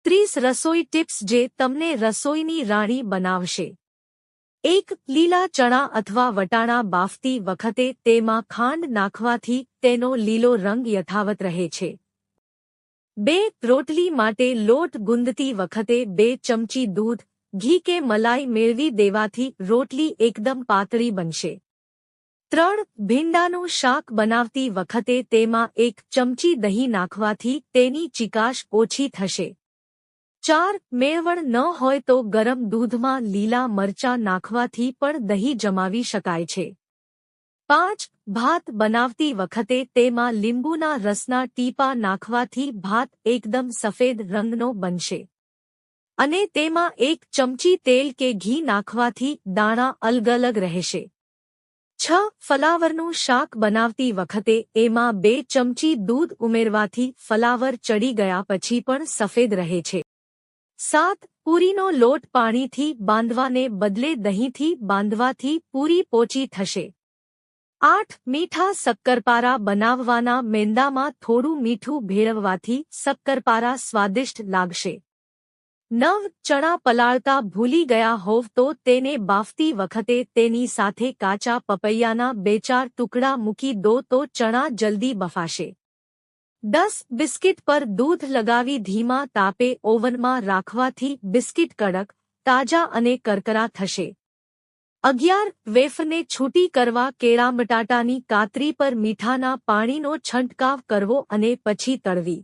30 રસોઈ ટિપ્સ જે તમને રસોઈની રાણી બનાવશે। 1. લીલા ચણા અથવા વટાણા બાફતી વખતે તેમાં ખાંડ નાખવાથી તેનો લીલો રંગ યથાવત રહે છે। 2. રોટલી માટે લોટ ગુંદતી વખતે 2 ચમચી દૂધ, ઘી કે મલાઈ મેળવી દેવાથી રોટલી એકદમ પાતળી બનશે। 3. ભીંડાનું શાક બનાવતી વખતે તેમાં 1 ચમચી દહીં નાખવાથી તેની ચીકાશ ઓછી થશે। 4. મેળવણ ન હોય તો ગરમ દૂધમાં લીલા મરચાં નાખવાથી પણ દહીં જમાવી શકાય છે। 5. ભાત બનાવતી વખતે તેમાં લીંબુના રસના ટીપા નાખવાથી ભાત એકદમ સફેદ રંગનો બનશે અને તેમાં 1 ચમચી તેલ કે ઘી નાખવાથી દાણા અલગ અલગ રહેશે। 6. ફલાવરનું શાક બનાવતી વખતે એમાં 2 ચમચી દૂધ ઉમેરવાથી ફલાવર ચડી ગયા પછી પણ સફેદ રહે છે। 7. પૂરીનો લોટ પાણીથી બાંધવાને બદલે દહીંથી બાંધવાથી પૂરી પોચી થશે। 8. મીઠા શક્કરપારા બનાવવાના મેંદામાં થોડું મીઠું ભેળવવાથી શક્કરપારા સ્વાદિષ્ટ લાગશે। 9. ચણા પલાળતા ભૂલી ગયા હોવ તો તેને બાફતી વખતે તેની સાથે કાચા પપૈયાના 2-4 ટુકડા મૂકી દો તો ચણા જલ્દી બફાશે। 10. બિસ્કિટ પર દૂધ લગાવી ધીમા તાપે ઓવનમાં રાખવાથી બિસ્કિટ કડક, તાજા અને કરકરા થશે। 11. વેફરને છૂટી કરવા કેળા બટાટાની કાતરી પર મીઠાના પાણીનો છંટકાવ કરવો અને પછી તળવી।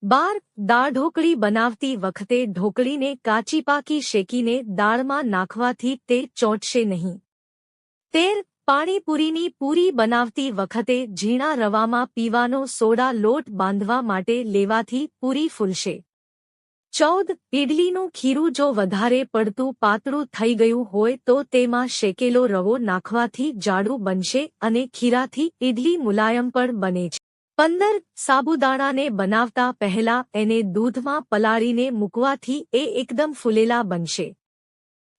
12. દાળ ઢોકળી બનાવતી વખતે ઢોકળીને કાચી પાકી શેકીને દાળમાં નાખવાથી તે ચોંટશે નહીં। 13. પાણીપુરીની પૂરી બનાવતી વખતે ઝીણા રવામાં પીવાનો સોડા લોટ બાંધવા માટે લેવાથી પૂરી ફૂલશે। 14. ઈડલીનું ખીરું જો વધારે પડતું પાતળું થઈ ગયું હોય તો તેમાં શેકેલો રવો નાખવાથી જાડું બનશે અને ખીરાથી ઈડલી મુલાયમ પણ બને છે। 15. સાબુદાણાને બનાવતા પહેલા એને દૂધમાં પલાળીને મૂકવાથી એ એકદમ ફૂલેલા બનશે।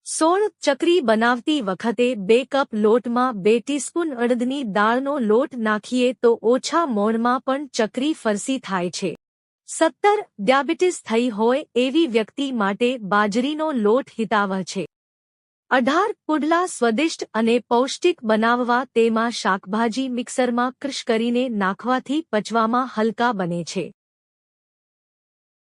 16. ચકરી બનાવતી વખતે 2 કપ લોટમાં 2 ટીસ્પૂન અડદની દાળનો લોટ નાખીએ તો ઓછા મોણમાં પણ ચકરી ફરસી થાય છે। 17. ડાયાબિટીસ થઈ હોય એવી વ્યક્તિ માટે બાજરીનો લોટ હિતાવહ છે। 18. પુડલા સ્વાદિષ્ટ અને પૌષ્ટિક બનાવવા તેમાં શાકભાજી મિક્સરમાં ક્રશ કરીને નાખવાથી પચવામાં હલકા બને છે।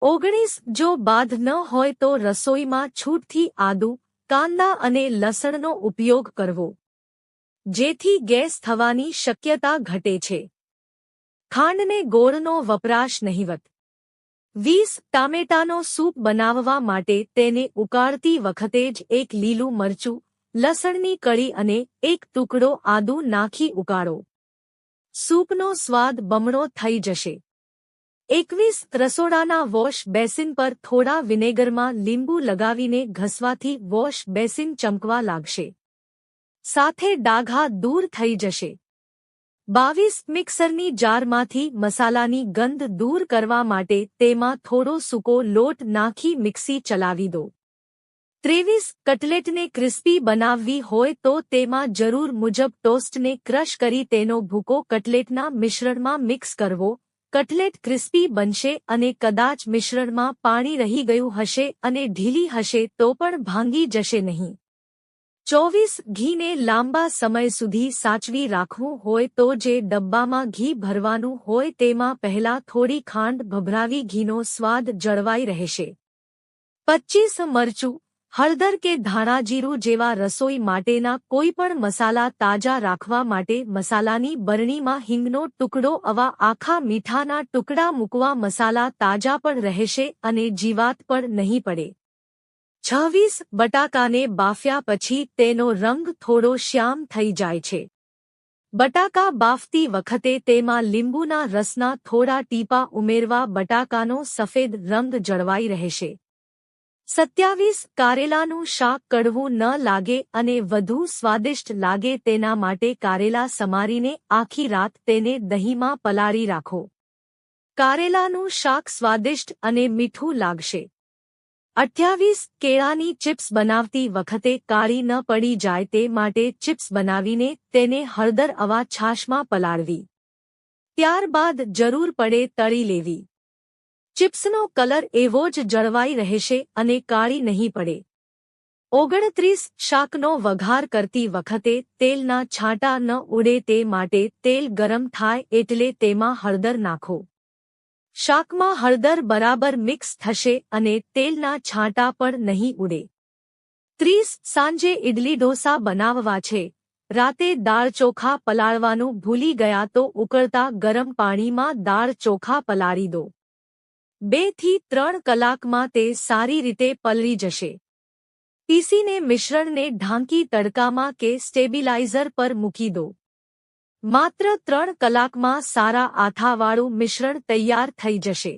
19. જો બાધ ન હોય તો રસોઈમાં છૂટથી આદુ, કાંદા અને લસણનો ઉપયોગ કરવો જેથી ગેસ થવાની શક્યતા ઘટે છે। ખાંડને ગોળનો વપરાશ નહિવત। 20. ટામેટાનો સૂપ બનાવવા માટે તેને ઉકાળતી વખતે જ 1 લીલું મરચું, લસણની કળી અને 1 ટુકડો આદુ નાખી ઉકાળો। સૂપનો સ્વાદ બમણો થઈ જશે। 21. રસોડાના વોશ બેસિન પર થોડા વિનેગરમાં લીંબુ લગાવીને ઘસવાથી વોશ બેસિન ચમકવા લાગશે સાથે ડાઘા દૂર થઈ જશે। 22. મિક્સરની જારમાંથી મસાલાની ગંધ દૂર કરવા માટે તેમાં થોડો સૂકો લોટ નાખી મિક્સી ચલાવી દો। 23. કટલેટને ક્રિસ્પી બનાવવી હોય તો તેમાં જરૂર મુજબ ટોસ્ટને ક્રશ કરી તેનો ભૂકો કટલેટના મિશ્રણમાં મિક્સ કરવો। કટલેટ ક્રિસ્પી બનશે અને કદાચ મિશ્રણમાં પાણી રહી ગયું હશે અને ઢીલી હશે તો પણ ભાંગી જશે નહીં। 24. ઘીને લાંબા સમય સુધી સાચવી રાખવું હોય તો જે ડબ્બામાં ઘી ભરવાનું હોય તેમાં પહેલા થોડી ખાંડ ભભરાવી ઘીનો સ્વાદ જળવાઈ રહેશે। 25. મરચું, હળદર કે ધાણાજીરું જેવા રસોઈ માટેના કોઈપણ મસાલા તાજા રાખવા માટે મસાલાની બરણીમાં હિંગનો ટુકડો આવા આખા મીઠાના ટુકડા મૂકવા મસાલા તાજા પણ રહેશે અને જીવાત પણ નહીં પડે। 26. બટાકાને બાફ્યા પછી તેનો રંગ થોડો શ્યામ થઈ જાય છે। બટાકા બાફતી વખતે તેમાં લીંબુના રસના થોડા ટીપા ઉમેરવા બટાકાનો સફેદ રંગ જળવાઈ રહેશે। 27. કારેલાનું શાક કડવું ન લાગે અને વધુ સ્વાદિષ્ટ લાગે તેના માટે કારેલા સમારીને આખી રાત તેને દહીંમાં પલાળી રાખો। કારેલાનું શાક સ્વાદિષ્ટ અને મીઠું લાગશે। 28. કેળાની ચિપ્સ બનાવતી વખતે કાળી ન પડી જાય તે માટે ચિપ્સ બનાવીને તેને હળદર આવા છાશમાં પલાળવી ત્યારબાદ જરૂર પડે તળી લેવી। ચિપ્સનો કલર એવો જ જળવાઈ રહેશે અને કાળી નહીં પડે. 29. શાકનો વઘાર કરતી વખતે તેલના છાંટા ન ઉડે તે માટે તેલ ગરમ થાય એટલે તેમાં હળદર નાખો. શાકમાં હળદર બરાબર મિક્સ થશે અને તેલના છાંટા પણ નહીં ઉડે. 30. સાંજે ઇડલી ઢોસા બનાવવા છે. રાતે દાળ ચોખા પલાળવાનું ભૂલી ગયા તો ઉકળતા ગરમ પાણીમાં દાળ ચોખા પલાળી દો. 2 થી 3 કલાકમાં તે સારી રીતે પલળી જશે. પીસીને મિશ્રણને ઢાંકી તડકામાં કે સ્ટેબિલાઇઝર પર મૂકી દો. માત્ર 3 કલાકમાં સારા આથાવાળું મિશ્રણ તૈયાર થઈ જશે.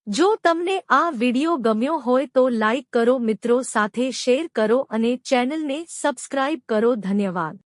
જો તમને આ વિડિયો ગમ્યો હોય તો લાઇક કરો, મિત્રો સાથે શેર કરો અને ચેનલને સબસ્ક્રાઇબ કરો. ધન્યવાદ.